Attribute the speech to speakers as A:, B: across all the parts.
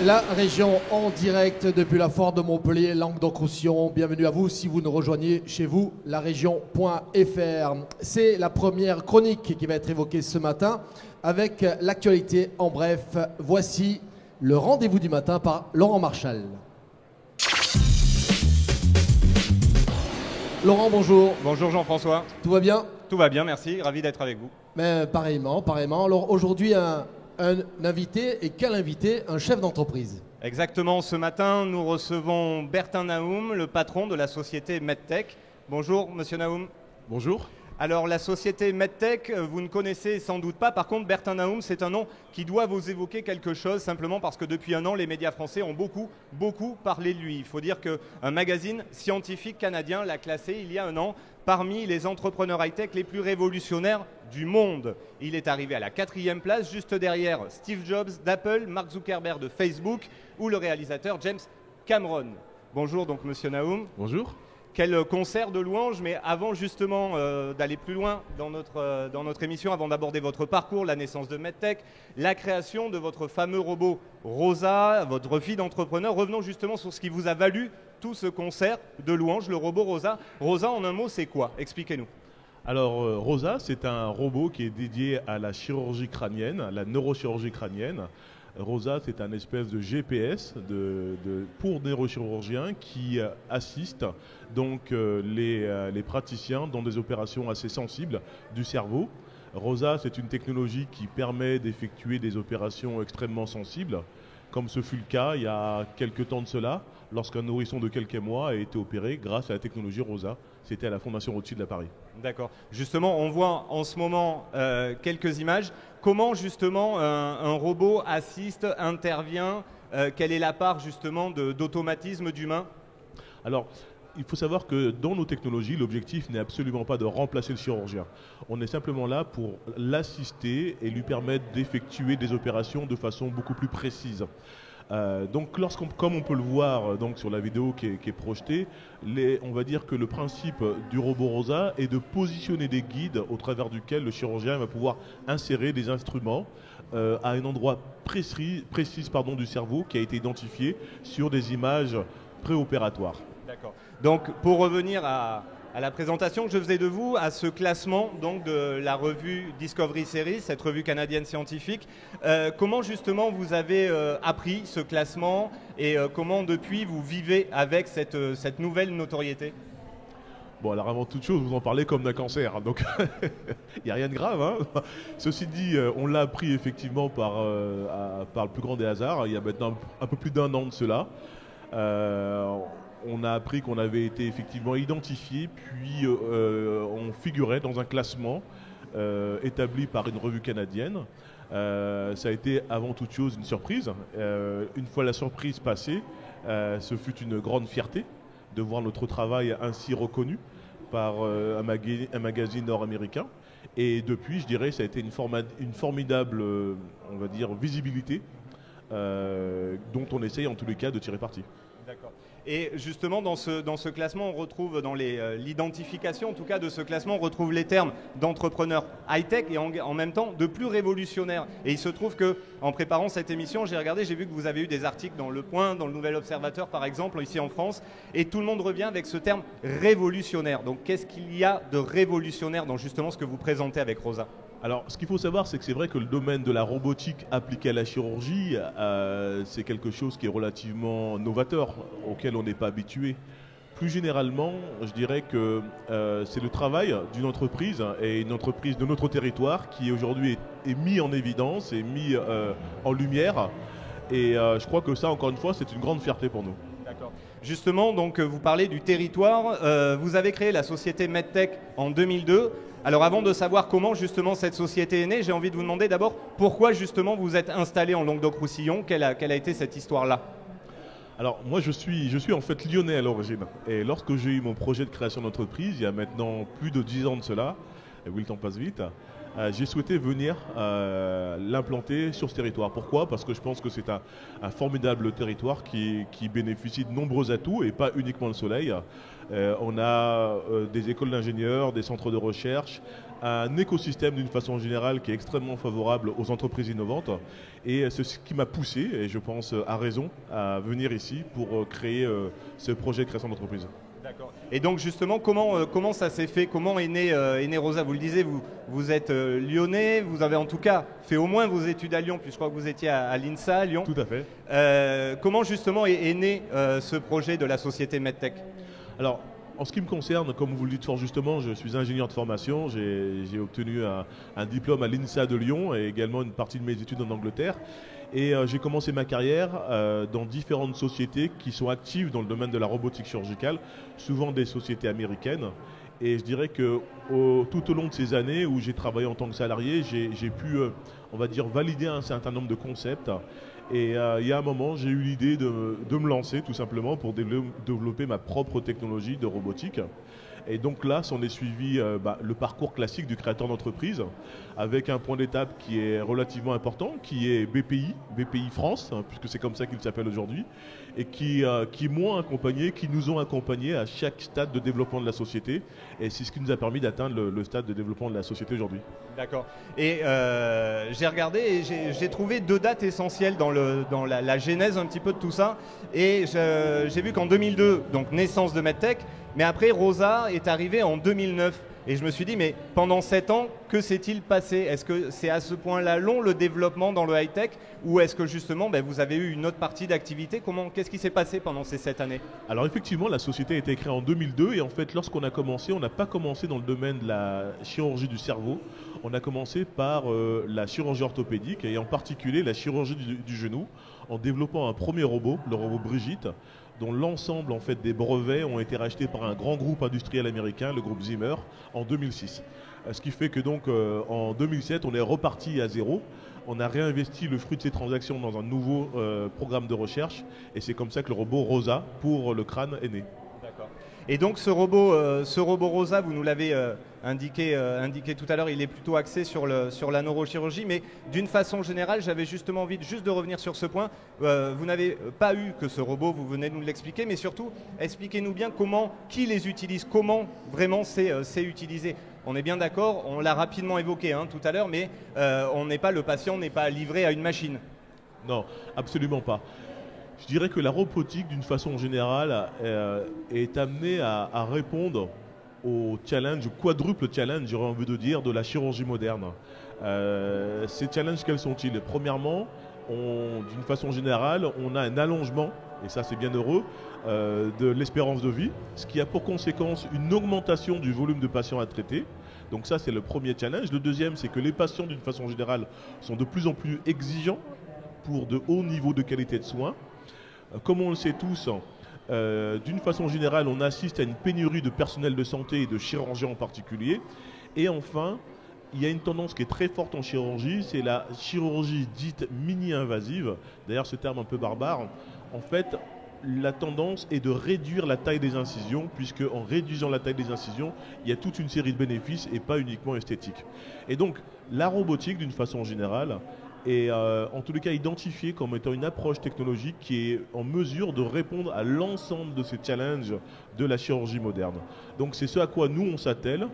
A: La région en direct depuis la foire de Montpellier, Languedoc-Roussillon. Bienvenue à vous si vous nous rejoignez chez vous, la région.fr. C'est la première chronique qui va être évoquée ce matin avec l'actualité en bref. Voici le rendez-vous du matin par Laurent Marchal. Laurent, bonjour.
B: Bonjour Jean-François.
A: Tout va bien?
B: Tout va bien, merci. Ravi d'être avec vous.
A: Mais pareillement. Alors aujourd'hui, un invité, et quel invité? Un chef d'entreprise.
B: Exactement. Ce matin, nous recevons Bertin Naoum, le patron de la société MedTech. Bonjour, monsieur Naoum.
C: Bonjour.
B: Alors, la société MedTech, vous ne connaissez sans doute pas. Par contre, Bertin Naoum, c'est un nom qui doit vous évoquer quelque chose, simplement parce que depuis un an, les médias français ont beaucoup parlé de lui. Il faut dire qu'un magazine scientifique canadien l'a classé il y a un an parmi les entrepreneurs high-tech les plus révolutionnaires du monde. Il est arrivé à la 4e place, juste derrière Steve Jobs d'Apple, Mark Zuckerberg de Facebook ou le réalisateur James Cameron. Bonjour donc monsieur Naoum.
C: Bonjour.
B: Quel concert de louanges, mais avant justement d'aller plus loin dans notre émission, avant d'aborder votre parcours, la naissance de MedTech, la création de votre fameux robot Rosa, votre vie d'entrepreneur, revenons justement sur ce qui vous a valu tout ce concert de louanges, le robot Rosa. Rosa, en un mot, c'est quoi? Expliquez-nous.
C: Alors Rosa, c'est un robot qui est dédié à la chirurgie crânienne, à la neurochirurgie crânienne. Rosa, c'est un espèce de GPS pour neurochirurgiens qui assiste donc les praticiens dans des opérations assez sensibles du cerveau. Rosa, c'est une technologie qui permet d'effectuer des opérations extrêmement sensibles, comme ce fut le cas il y a quelques temps de cela, lorsqu'un nourrisson de quelques mois a été opéré grâce à la technologie Rosa. C'était à la Fondation Rothschild à Paris.
B: D'accord. Justement, on voit en ce moment quelques images. Comment justement un robot assiste, intervient? Quelle est la part justement d'automatisme d'humain?
C: Alors, il faut savoir que dans nos technologies, l'objectif n'est absolument pas de remplacer le chirurgien. On est simplement là pour l'assister et lui permettre d'effectuer des opérations de façon beaucoup plus précise. Donc, comme on peut le voir donc, sur la vidéo qui est projetée, on va dire que le principe du robot Rosa est de positionner des guides au travers duquel le chirurgien va pouvoir insérer des instruments à un endroit précis du cerveau qui a été identifié sur des images préopératoires.
B: D'accord. Donc, pour revenir à la présentation que je faisais de vous, à ce classement donc, de la revue Discovery Series, cette revue canadienne scientifique, comment justement vous avez appris ce classement et comment depuis vous vivez avec cette nouvelle notoriété?
C: Bon, alors avant toute chose, vous en parlez comme d'un cancer, donc il n'y a rien de grave. Hein. Ceci dit, on l'a appris effectivement par le plus grand des hasards, il y a maintenant un peu plus d'un an de cela. On a appris qu'on avait été effectivement identifié, puis on figurait dans un classement établi par une revue canadienne. Ça a été avant toute chose une surprise. Une fois la surprise passée, ce fut une grande fierté de voir notre travail ainsi reconnu par un magazine nord-américain. Et depuis, je dirais, ça a été une formidable, on va dire, visibilité dont on essaye en tous les cas de tirer parti.
B: D'accord. Et justement, dans ce classement, on retrouve, dans l'identification en tout cas de ce classement, on retrouve les termes d'entrepreneur high-tech et en même temps de plus révolutionnaire. Et il se trouve qu'en préparant cette émission, j'ai vu que vous avez eu des articles dans Le Point, dans le Nouvel Observateur par exemple, ici en France, et tout le monde revient avec ce terme révolutionnaire. Donc qu'est-ce qu'il y a de révolutionnaire dans justement ce que vous présentez avec Rosa?
C: Alors, ce qu'il faut savoir, c'est que c'est vrai que le domaine de la robotique appliquée à la chirurgie, c'est quelque chose qui est relativement novateur, auquel on n'est pas habitué. Plus généralement, je dirais que c'est le travail d'une entreprise, et une entreprise de notre territoire, qui aujourd'hui est mis en évidence, est mis en lumière. Et je crois que ça, encore une fois, c'est une grande fierté pour nous.
B: D'accord. Justement, donc, vous parlez du territoire. Vous avez créé la société MedTech en 2002. Alors avant de savoir comment justement cette société est née, j'ai envie de vous demander d'abord pourquoi justement vous êtes installé en Languedoc-Roussillon, quelle a été cette histoire-là?
C: Alors moi je suis en fait lyonnais à l'origine, et lorsque j'ai eu mon projet de création d'entreprise, il y a maintenant plus de 10 ans de cela, et oui le temps passe vite, j'ai souhaité venir l'implanter sur ce territoire. Pourquoi? Parce que je pense que c'est un formidable territoire qui bénéficie de nombreux atouts et pas uniquement le soleil. On a des écoles d'ingénieurs, des centres de recherche, un écosystème d'une façon générale qui est extrêmement favorable aux entreprises innovantes. Et c'est ce qui m'a poussé, et je pense à raison, à venir ici pour créer ce projet de création d'entreprise.
B: D'accord. Et donc justement, comment ça s'est fait? Comment est né Rosa? Vous le disiez, vous êtes lyonnais, vous avez en tout cas fait au moins vos études à Lyon, puis je crois que vous étiez à l'INSA à Lyon.
C: Tout à fait.
B: Comment justement est né ce projet de la société MedTech?
C: Alors, en ce qui me concerne, comme vous le dites fort justement, je suis ingénieur de formation. J'ai obtenu un diplôme à l'INSA de Lyon et également une partie de mes études en Angleterre. Et j'ai commencé ma carrière dans différentes sociétés qui sont actives dans le domaine de la robotique chirurgicale, souvent des sociétés américaines. Et je dirais que tout au long de ces années où j'ai travaillé en tant que salarié, j'ai pu, on va dire, valider un certain nombre de concepts. Et il y a un moment, j'ai eu l'idée de me lancer tout simplement pour développer ma propre technologie de robotique. Et donc là, s'en est suivi le parcours classique du créateur d'entreprise, avec un point d'étape qui est relativement important, qui est BPI France, puisque c'est comme ça qu'il s'appelle aujourd'hui, et qui m'ont accompagné, qui nous ont accompagnés à chaque stade de développement de la société. Et c'est ce qui nous a permis d'atteindre le stade de développement de la société aujourd'hui.
B: D'accord. Et j'ai regardé et j'ai trouvé deux dates essentielles dans la genèse un petit peu de tout ça. Et j'ai vu qu'en 2002, donc naissance de MedTech, mais après Rosa est arrivé en 2009. Et je me suis dit, mais pendant 7 ans, que s'est-il passé? Est-ce que c'est à ce point-là long le développement dans le high-tech? Ou est-ce que justement, vous avez eu une autre partie d'activité? Qu'est-ce qui s'est passé pendant ces 7 années?
C: Alors effectivement, la société a été créée en 2002 et en fait, lorsqu'on a commencé, on n'a pas commencé dans le domaine de la chirurgie du cerveau. On a commencé par la chirurgie orthopédique et en particulier la chirurgie du genou en développant un premier robot, le robot Brigitte, dont l'ensemble en fait, des brevets ont été rachetés par un grand groupe industriel américain, le groupe Zimmer, en 2006. Ce qui fait que donc en 2007, on est reparti à zéro. On a réinvesti le fruit de ces transactions dans un nouveau programme de recherche et c'est comme ça que le robot Rosa pour le crâne est né.
B: D'accord. Et donc ce robot Rosa, vous nous l'avez indiqué tout à l'heure, il est plutôt axé sur la neurochirurgie, mais d'une façon générale, j'avais justement envie de revenir sur ce point. Vous n'avez pas eu que ce robot, vous venez de nous l'expliquer, mais surtout, expliquez-nous bien qui les utilise, comment vraiment c'est utilisé. On est bien d'accord, on l'a rapidement évoqué tout à l'heure, mais le patient n'est pas livré à une machine.
C: Non, absolument pas. Je dirais que la robotique, d'une façon générale, est amenée à répondre au challenge, quadruple challenge, j'aurais envie de dire, de la chirurgie moderne. Ces challenges, quels sont-ils? Premièrement, d'une façon générale, on a un allongement, et ça c'est bien heureux, de l'espérance de vie, ce qui a pour conséquence une augmentation du volume de patients à traiter. Donc ça c'est le premier challenge. Le deuxième, c'est que les patients, d'une façon générale, sont de plus en plus exigeants pour de hauts niveaux de qualité de soins. Comme on le sait tous, d'une façon générale, on assiste à une pénurie de personnel de santé et de chirurgiens en particulier. Et enfin, il y a une tendance qui est très forte en chirurgie, c'est la chirurgie dite mini-invasive. D'ailleurs, ce terme un peu barbare. En fait, la tendance est de réduire la taille des incisions, puisque en réduisant la taille des incisions, il y a toute une série de bénéfices et pas uniquement esthétiques. Et donc, la robotique, d'une façon générale, est en tous les cas identifié comme étant une approche technologique qui est en mesure de répondre à l'ensemble de ces challenges de la chirurgie moderne. Donc c'est ce à quoi nous on s'attelle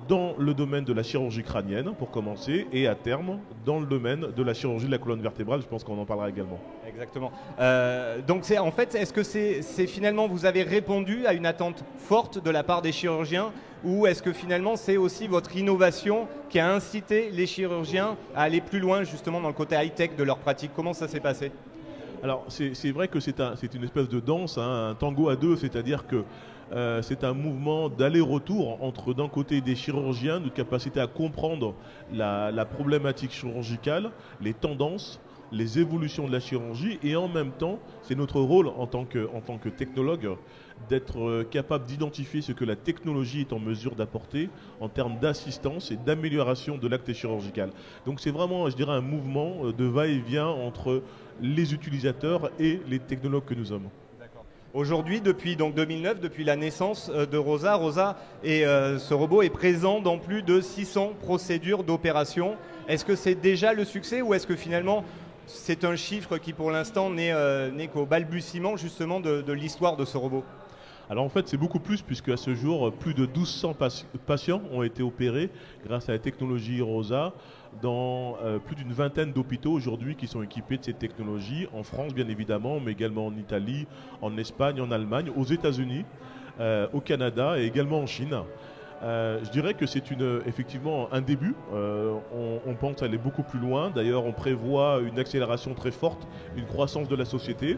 C: dans le domaine de la chirurgie crânienne pour commencer et à terme dans le domaine de la chirurgie de la colonne vertébrale, je pense qu'on en parlera également.
B: Exactement. Donc en fait, est-ce que c'est finalement vous avez répondu à une attente forte de la part des chirurgiens ou est-ce que finalement c'est aussi votre innovation qui a incité les chirurgiens à aller plus loin justement dans le côté high-tech de leur pratique? Comment ça s'est passé?
C: Alors c'est vrai que c'est une espèce de danse, un tango à deux, c'est-à-dire que c'est un mouvement d'aller-retour entre d'un côté des chirurgiens, notre capacité à comprendre la problématique chirurgicale, les tendances, les évolutions de la chirurgie et en même temps, c'est notre rôle en tant que technologue d'être capable d'identifier ce que la technologie est en mesure d'apporter en termes d'assistance et d'amélioration de l'acte chirurgical. Donc c'est vraiment, je dirais, un mouvement de va-et-vient entre les utilisateurs et les technologues que nous sommes.
B: Aujourd'hui, depuis donc 2009, depuis la naissance de Rosa, ce robot est présent dans plus de 600 procédures d'opération. Est-ce que c'est déjà le succès ou est-ce que finalement c'est un chiffre qui pour l'instant n'est qu'au balbutiement justement de l'histoire de ce robot?
C: Alors en fait, c'est beaucoup plus, puisque à ce jour, plus de 1200 patients ont été opérés grâce à la technologie Rosa dans plus d'une vingtaine d'hôpitaux aujourd'hui qui sont équipés de cette technologie, en France bien évidemment, mais également en Italie, en Espagne, en Allemagne, aux États-Unis, au Canada et également en Chine. Je dirais que c'est effectivement un début. On pense aller beaucoup plus loin. D'ailleurs, on prévoit une accélération très forte, une croissance de la société.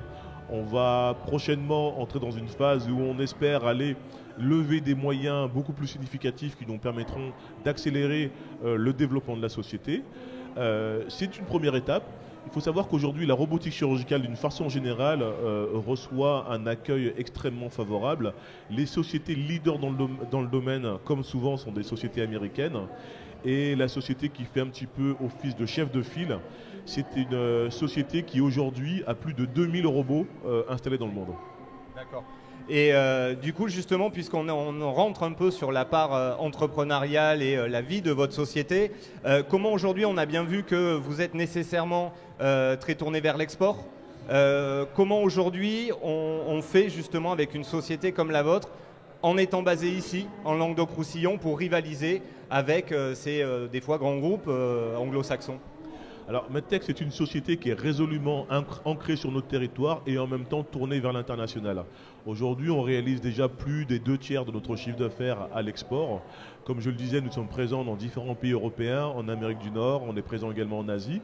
C: On va prochainement entrer dans une phase où on espère aller lever des moyens beaucoup plus significatifs qui nous permettront d'accélérer le développement de la société. C'est une première étape. Il faut savoir qu'aujourd'hui, la robotique chirurgicale, d'une façon générale, reçoit un accueil extrêmement favorable. Les sociétés leaders dans le domaine, comme souvent, sont des sociétés américaines. Et la société qui fait un petit peu office de chef de file, c'est une société qui aujourd'hui a plus de 2000 robots installés dans le monde.
B: D'accord. Et du coup, justement, puisqu'on rentre un peu sur la part entrepreneuriale et la vie de votre société, comment aujourd'hui, on a bien vu que vous êtes nécessairement très tourné vers l'export. Comment aujourd'hui on fait justement avec une société comme la vôtre, en étant basé ici, en Languedoc-Roussillon, pour rivaliser avec ces des fois grands groupes anglo-saxons?
C: Alors Medtech, c'est une société qui est résolument ancrée sur notre territoire et en même temps tournée vers l'international. Aujourd'hui, on réalise déjà plus des 2/3 de notre chiffre d'affaires à l'export. Comme je le disais, nous sommes présents dans différents pays européens, en Amérique du Nord, on est présent également en Asie.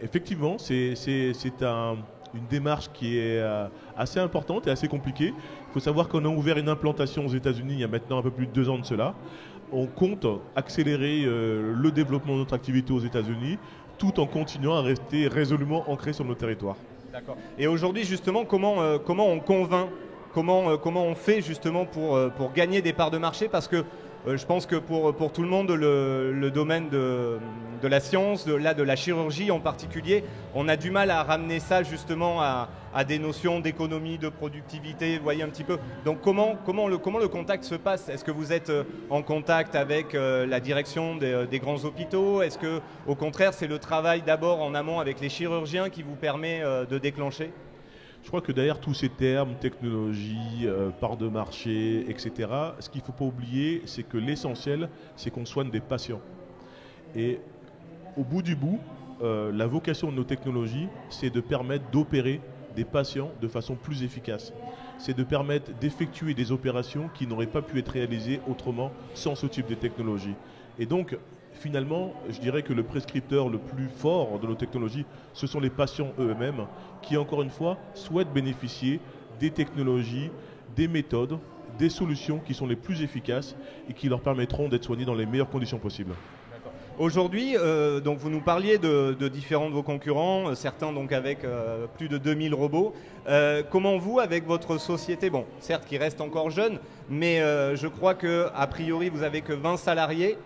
C: Effectivement, c'est une démarche qui est assez importante et assez compliquée. Il faut savoir qu'on a ouvert une implantation aux États-Unis il y a maintenant un peu plus de 2 ans de cela. On compte accélérer le développement de notre activité aux États-Unis tout en continuant à rester résolument ancré sur nos territoires.
B: D'accord. Et aujourd'hui, justement, comment on convainc, comment on fait justement pour gagner des parts de marché? Parce que je pense que pour tout le monde, le domaine de la science, de la chirurgie en particulier, on a du mal à ramener ça justement à des notions d'économie, de productivité, vous voyez un petit peu. Donc comment le contact se passe? Est-ce que vous êtes en contact avec la direction des grands hôpitaux? Est-ce que au contraire c'est le travail d'abord en amont avec les chirurgiens qui vous permet de déclencher?
C: Je crois que derrière tous ces termes, technologie, part de marché, etc., ce qu'il ne faut pas oublier, c'est que l'essentiel, c'est qu'on soigne des patients. Et au bout du bout, la vocation de nos technologies, c'est de permettre d'opérer des patients de façon plus efficace. C'est de permettre d'effectuer des opérations qui n'auraient pas pu être réalisées autrement sans ce type de technologie. Et donc, finalement, je dirais que le prescripteur le plus fort de nos technologies, ce sont les patients eux-mêmes qui, encore une fois, souhaitent bénéficier des technologies, des méthodes, des solutions qui sont les plus efficaces et qui leur permettront d'être soignés dans les meilleures conditions possibles.
B: Aujourd'hui, donc vous nous parliez de différents de vos concurrents, certains donc avec plus de 2000 robots. Comment vous, avec votre société, bon, certes qui reste encore jeune, mais je crois qu'a priori vous avez que 20 salariés.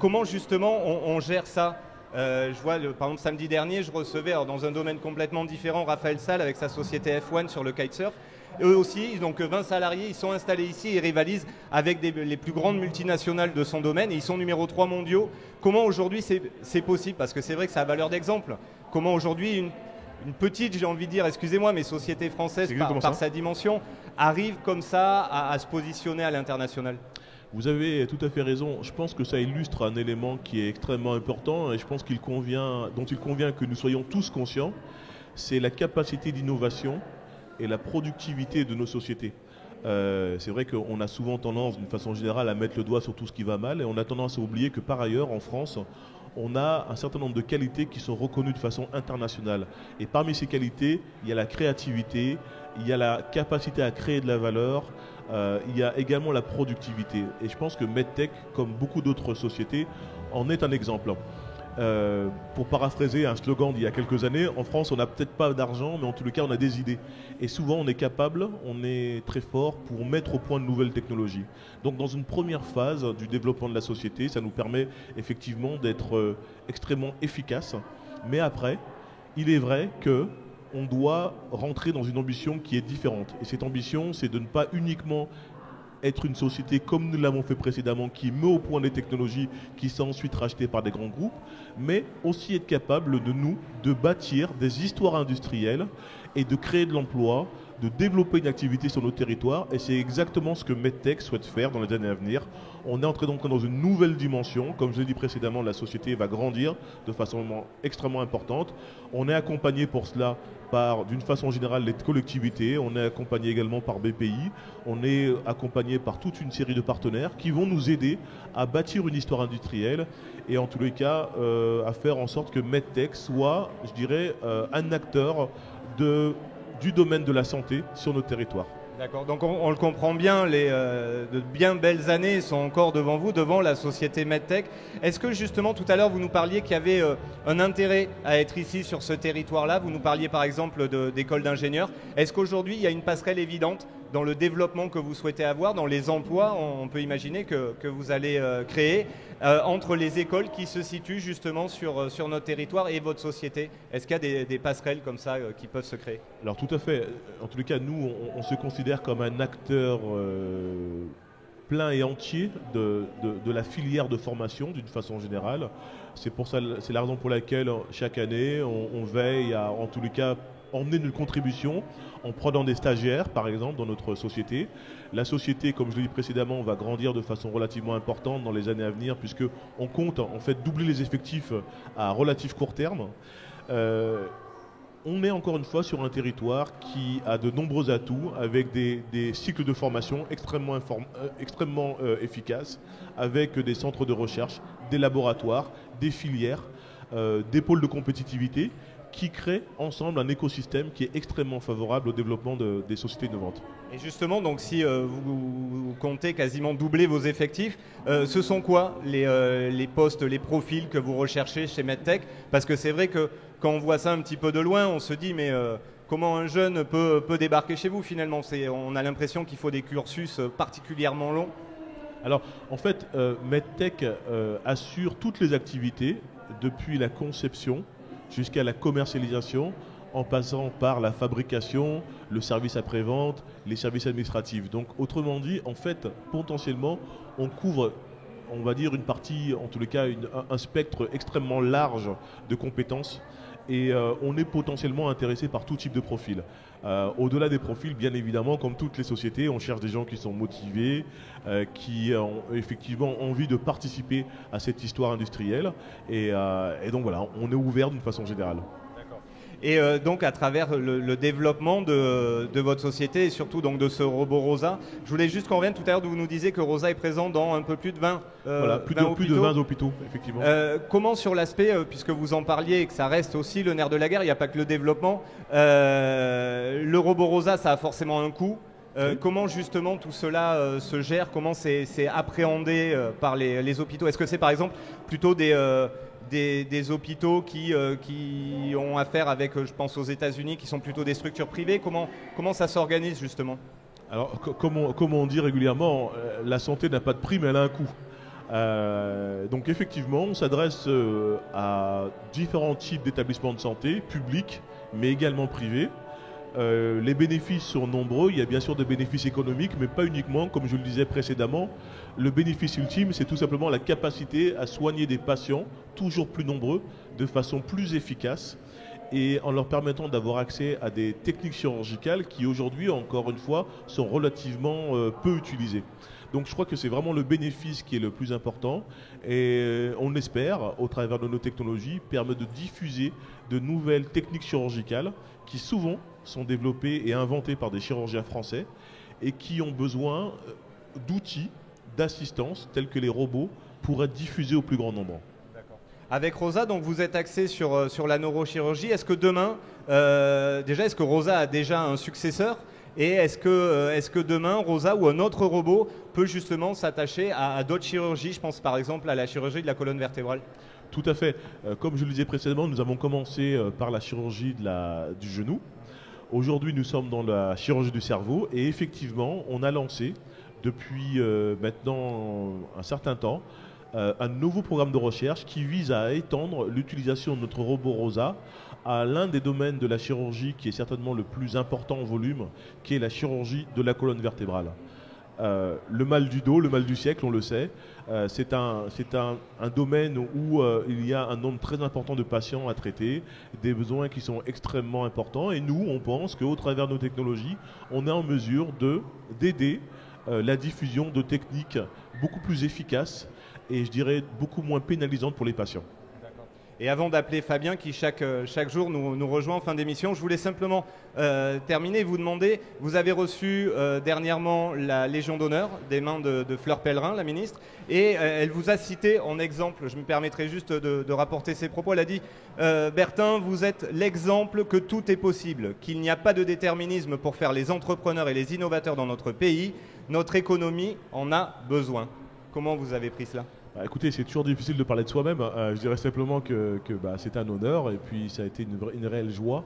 B: Comment justement on gère ça? Je vois, par exemple, samedi dernier, je recevais, alors, dans un domaine complètement différent, Raphaël Salle avec sa société F1 sur le kitesurf. Eux aussi, ils n'ont que 20 salariés, ils sont installés ici et rivalisent avec les plus grandes multinationales de son domaine et ils sont numéro 3 mondiaux. Comment aujourd'hui c'est possible? Parce que c'est vrai que ça a valeur d'exemple. Comment aujourd'hui une petite, j'ai envie de dire, excusez-moi, mais société française par sa dimension, arrive comme ça à se positionner à l'international?
C: Vous avez tout à fait raison. Je pense que ça illustre un élément qui est extrêmement important et je pense dont il convient que nous soyons tous conscients, c'est la capacité d'innovation et la productivité de nos sociétés. C'est vrai qu'on a souvent tendance, d'une façon générale, à mettre le doigt sur tout ce qui va mal et on a tendance à oublier que par ailleurs, en France, on a un certain nombre de qualités qui sont reconnues de façon internationale. Et parmi ces qualités, il y a la créativité, il y a la capacité à créer de la valeur, il y a également la productivité. Et je pense que Medtech, comme beaucoup d'autres sociétés, en est un exemple. Pour paraphraser un slogan d'il y a quelques années, en France, on n'a peut-être pas d'argent, mais en tous les cas, on a des idées. Et souvent, on est capable, on est très fort pour mettre au point de nouvelles technologies. Donc, dans une première phase du développement de la société, ça nous permet effectivement d'être extrêmement efficaces. Mais après, il est vrai que on doit rentrer dans une ambition qui est différente. Et cette ambition, c'est de ne pas uniquement être une société comme nous l'avons fait précédemment, qui met au point des technologies qui sont ensuite rachetées par des grands groupes, mais aussi être capable de bâtir des histoires industrielles et de créer de l'emploi, de développer une activité sur nos territoires. Et c'est exactement ce que MedTech souhaite faire dans les années à venir. On est entré donc dans une nouvelle dimension. Comme je l'ai dit précédemment, la société va grandir de façon extrêmement importante. On est accompagné pour cela par, d'une façon générale, les collectivités. On est accompagné également par BPI. On est accompagné par toute une série de partenaires qui vont nous aider à bâtir une histoire industrielle et en tous les cas à faire en sorte que MedTech soit, je dirais, un acteur du domaine de la santé sur notre territoire.
B: D'accord, donc on le comprend bien, de bien belles années sont encore devant vous, devant la société MedTech. Est-ce que justement tout à l'heure vous nous parliez qu'il y avait un intérêt à être ici sur ce territoire-là? Vous nous parliez par exemple d'écoles d'ingénieurs. Est-ce qu'aujourd'hui il y a une passerelle évidente dans le développement que vous souhaitez avoir, dans les emplois, on peut imaginer que vous allez créer entre les écoles qui se situent justement sur notre territoire et votre société? Est-ce qu'il y a des passerelles comme ça qui peuvent se créer?
C: Alors tout à fait. En tous les cas, nous, on se considère comme un acteur plein et entier de la filière de formation d'une façon générale. C'est la raison pour laquelle chaque année, on veille à, en tous les cas, emmener une contribution en prenant des stagiaires, par exemple, dans notre société. La société, comme je l'ai dit précédemment, va grandir de façon relativement importante dans les années à venir, puisqu'on compte en fait doubler les effectifs à relatif court terme. On est encore une fois sur un territoire qui a de nombreux atouts, avec des cycles de formation extrêmement efficaces, avec des centres de recherche, des laboratoires, des filières, des pôles de compétitivité, qui créent ensemble un écosystème qui est extrêmement favorable au développement des sociétés innovantes.
B: Et justement, donc, si vous comptez quasiment doubler vos effectifs, ce sont quoi les postes, les profils que vous recherchez chez MedTech? Parce que c'est vrai que quand on voit ça un petit peu de loin, on se dit mais comment un jeune peut débarquer chez vous finalement? On a l'impression qu'il faut des cursus particulièrement longs.
C: Alors en fait, MedTech assure toutes les activités depuis la conception jusqu'à la commercialisation, en passant par la fabrication, le service après-vente, les services administratifs. Donc autrement dit, en fait, potentiellement, on couvre, on va dire, une partie, en tous les cas, un spectre extrêmement large de compétences. Et on est potentiellement intéressé par tout type de profil. Au-delà des profils, bien évidemment, comme toutes les sociétés, on cherche des gens qui sont motivés, qui ont effectivement envie de participer à cette histoire industrielle. Et donc voilà, on est ouvert d'une façon générale.
B: Et donc à travers le développement de votre société et surtout donc de ce robot Rosa, je voulais juste qu'on revienne tout à l'heure où vous nous disiez que Rosa est présent dans un peu plus de 20
C: voilà, plus de 20 hôpitaux, effectivement.
B: Comment sur l'aspect, puisque vous en parliez et que ça reste aussi le nerf de la guerre, il n'y a pas que le développement, le robot Rosa ça a forcément un coût. Oui. Comment justement tout cela se gère? Comment c'est appréhendé par les hôpitaux? Est-ce que c'est par exemple plutôt des hôpitaux qui ont affaire avec, je pense aux États-Unis, qui sont plutôt des structures privées? Comment ça s'organise justement?
C: Alors, comme on dit régulièrement, la santé n'a pas de prix, mais elle a un coût. Donc effectivement, on s'adresse à différents types d'établissements de santé, publics, mais également privés. Les bénéfices sont nombreux, il y a bien sûr des bénéfices économiques, mais pas uniquement, comme je le disais précédemment. Le bénéfice ultime, c'est tout simplement la capacité à soigner des patients toujours plus nombreux, de façon plus efficace, et en leur permettant d'avoir accès à des techniques chirurgicales qui aujourd'hui, encore une fois, sont relativement peu utilisées. Donc je crois que c'est vraiment le bénéfice qui est le plus important, et on espère, au travers de nos technologies, permettre de diffuser de nouvelles techniques chirurgicales qui souvent sont développées et inventées par des chirurgiens français et qui ont besoin d'outils, d'assistance tels que les robots pour être diffusés au plus grand nombre.
B: Avec Rosa, donc vous êtes axé sur la neurochirurgie. Est-ce que demain, est-ce que Rosa a déjà un successeur? Et est-ce que demain, Rosa ou un autre robot peut justement s'attacher à d'autres chirurgies? Je pense par exemple à la chirurgie de la colonne vertébrale.
C: Tout à fait. Comme je le disais précédemment, nous avons commencé par la chirurgie du genou. Aujourd'hui, nous sommes dans la chirurgie du cerveau et effectivement, on a lancé depuis maintenant un certain temps un nouveau programme de recherche qui vise à étendre l'utilisation de notre robot Rosa à l'un des domaines de la chirurgie qui est certainement le plus important en volume, qui est la chirurgie de la colonne vertébrale. Le mal du dos, le mal du siècle, on le sait, c'est un domaine où il y a un nombre très important de patients à traiter, des besoins qui sont extrêmement importants, et nous, on pense qu'au travers de nos technologies, on est en mesure d'aider la diffusion de techniques beaucoup plus efficaces et je dirais beaucoup moins pénalisantes pour les patients.
B: Et avant d'appeler Fabien qui chaque jour nous rejoint en fin d'émission, je voulais simplement terminer et vous demander, vous avez reçu dernièrement la Légion d'honneur des mains de Fleur Pellerin, la ministre, et elle vous a cité en exemple, je me permettrai juste de rapporter ses propos, elle a dit Bertin, vous êtes l'exemple que tout est possible, qu'il n'y a pas de déterminisme pour faire les entrepreneurs et les innovateurs dans notre pays, notre économie en a besoin. Comment vous avez pris cela ?
C: Écoutez, c'est toujours difficile de parler de soi-même. Je dirais simplement que c'est un honneur et puis ça a été une réelle joie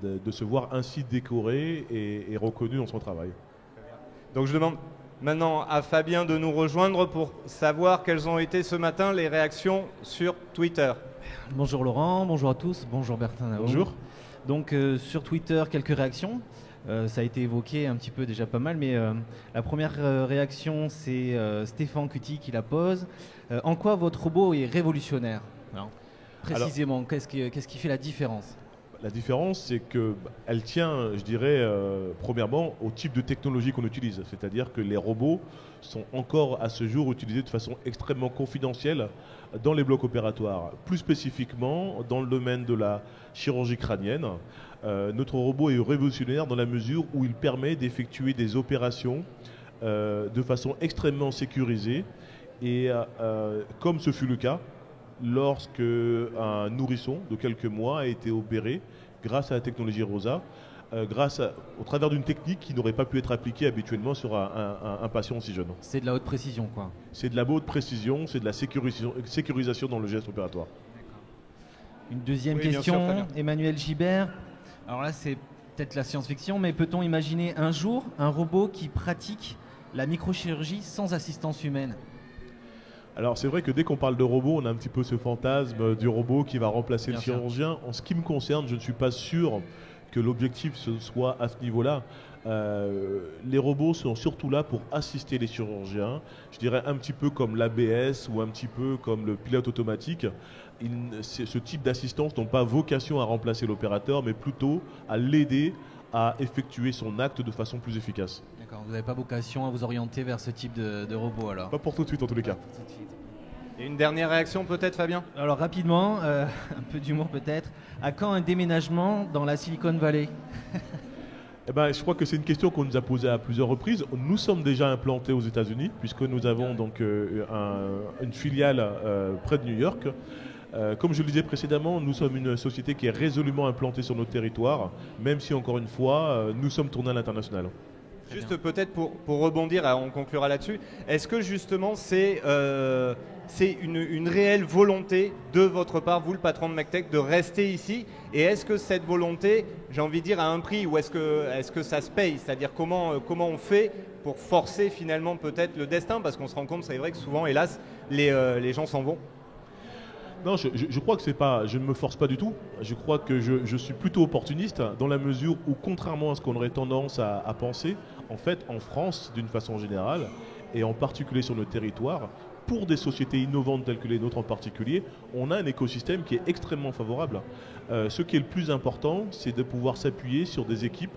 C: de se voir ainsi décoré et reconnu dans son travail.
B: Donc je demande maintenant à Fabien de nous rejoindre pour savoir quelles ont été ce matin les réactions sur Twitter.
D: Bonjour Laurent, bonjour à tous, bonjour Bertin Naum.
C: Bonjour.
D: Donc sur Twitter, quelques réactions. Ça a été évoqué un petit peu déjà pas mal, mais la première réaction, c'est Stéphane Cuti qui la pose. En quoi votre robot est révolutionnaire ? Alors, précisément, qu'est-ce qui fait la différence ?
C: La différence, c'est qu'elle tient, je dirais, premièrement, au type de technologie qu'on utilise. C'est-à-dire que les robots sont encore à ce jour utilisés de façon extrêmement confidentielle dans les blocs opératoires. Plus spécifiquement, dans le domaine de la chirurgie crânienne, notre robot est révolutionnaire dans la mesure où il permet d'effectuer des opérations de façon extrêmement sécurisée. Et comme ce fut le cas, lorsque un nourrisson de quelques mois a été opéré grâce à la technologie ROSA, au travers d'une technique qui n'aurait pas pu être appliquée habituellement sur un patient si jeune.
D: C'est de la haute précision, quoi.
C: C'est de la haute précision, c'est de la sécurisation dans le geste opératoire.
D: Une deuxième question, Emmanuel Gibert. Alors là, c'est peut-être la science-fiction, mais peut-on imaginer un jour un robot qui pratique la microchirurgie sans assistance humaine ?
C: Alors c'est vrai que dès qu'on parle de robot, on a un petit peu ce fantasme du robot qui va remplacer le chirurgien. En ce qui me concerne, je ne suis pas sûr que l'objectif ce soit à ce niveau-là. Les robots sont surtout là pour assister les chirurgiens. Je dirais un petit peu comme l'ABS ou un petit peu comme le pilote automatique. Ce type d'assistance n'ont pas vocation à remplacer l'opérateur, mais plutôt à l'aider à effectuer son acte de façon plus efficace.
D: D'accord, vous n'avez pas vocation à vous orienter vers ce type de robot alors ?
C: Pas pour tout de suite en tous les cas.
B: Et une dernière réaction peut-être, Fabien ?
D: Alors rapidement, un peu d'humour peut-être. À quand un déménagement dans la Silicon Valley ?
C: Je crois que c'est une question qu'on nous a posée à plusieurs reprises. Nous sommes déjà implantés aux États-Unis puisque nous avons donc une filiale près de New York. Comme je le disais précédemment, nous sommes une société qui est résolument implantée sur notre territoire, même si encore une fois, nous sommes tournés à l'international.
B: Juste peut-être pour rebondir, on conclura là-dessus, est-ce que justement c'est une réelle volonté de votre part, vous le patron de MedTech, de rester ici ? Et est-ce que cette volonté, j'ai envie de dire, a un prix ou est-ce que ça se paye ? C'est-à-dire comment on fait pour forcer finalement peut-être le destin ? Parce qu'on se rend compte, c'est vrai que souvent, hélas, les gens s'en vont.
C: Non, je crois que c'est pas. Je ne me force pas du tout. Je crois que je suis plutôt opportuniste dans la mesure où, contrairement à ce qu'on aurait tendance à penser, en fait, en France, d'une façon générale, et en particulier sur notre territoire, pour des sociétés innovantes telles que les nôtres en particulier, on a un écosystème qui est extrêmement favorable. Ce qui est le plus important, c'est de pouvoir s'appuyer sur des équipes,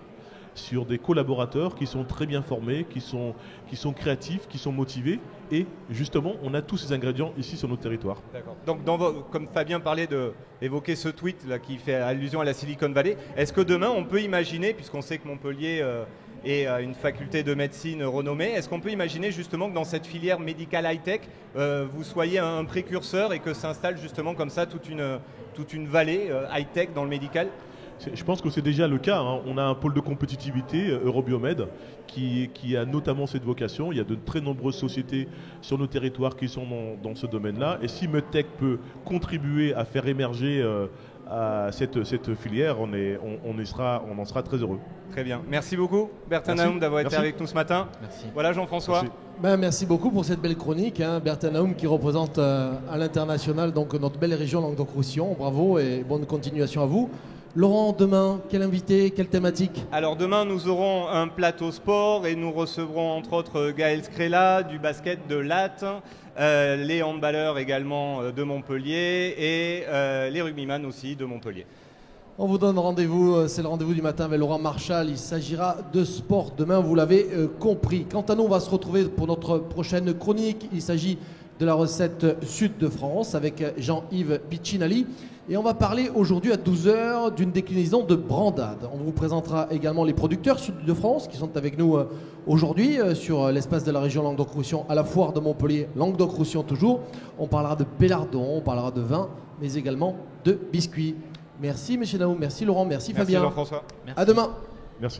C: sur des collaborateurs qui sont très bien formés, qui sont créatifs, qui sont motivés. Et justement, on a tous ces ingrédients ici sur notre territoire.
B: D'accord. Donc, comme Fabien parlait d'évoquer ce tweet là, qui fait allusion à la Silicon Valley, est-ce que demain, on peut imaginer, puisqu'on sait que Montpellier est une faculté de médecine renommée, est-ce qu'on peut imaginer justement que dans cette filière médicale high-tech, vous soyez un précurseur et que s'installe justement comme ça toute une vallée high-tech dans le médical ?
C: Je pense que c'est déjà le cas, hein. On a un pôle de compétitivité, Eurobiomed, qui a notamment cette vocation. Il y a de très nombreuses sociétés sur nos territoires qui sont dans ce domaine-là. Et si Medtech peut contribuer à faire émerger à cette filière, on en sera très heureux.
B: Très bien. Merci beaucoup, Bertin Naum, d'avoir été avec nous ce matin.
D: Merci.
B: Voilà, Jean-François.
A: Merci beaucoup pour cette belle chronique. Bertin Naum qui représente à l'international donc notre belle région Languedoc-Roussillon. Bravo et bonne continuation à vous. Laurent, demain, quel invité, quelle thématique?
B: Alors demain, nous aurons un plateau sport et nous recevrons entre autres Gaël Scrella du basket de Latte, les handballeurs également de Montpellier et les rugbyman aussi de Montpellier.
A: On vous donne rendez-vous, c'est le rendez-vous du matin avec Laurent Marchal. Il s'agira de sport demain, vous l'avez compris. Quant à nous, on va se retrouver pour notre prochaine chronique. Il s'agit de la recette sud de France avec Jean-Yves Piccinali. Et on va parler aujourd'hui à 12h d'une déclinaison de brandade. On vous présentera également les producteurs sud de France qui sont avec nous aujourd'hui sur l'espace de la région Languedoc-Roussillon à la foire de Montpellier, Languedoc-Roussillon toujours. On parlera de pélardon, on parlera de vin, mais également de biscuits. Merci, M. Naum, merci Laurent, merci Fabien.
B: Merci Jean-François.
A: À demain.
C: Merci.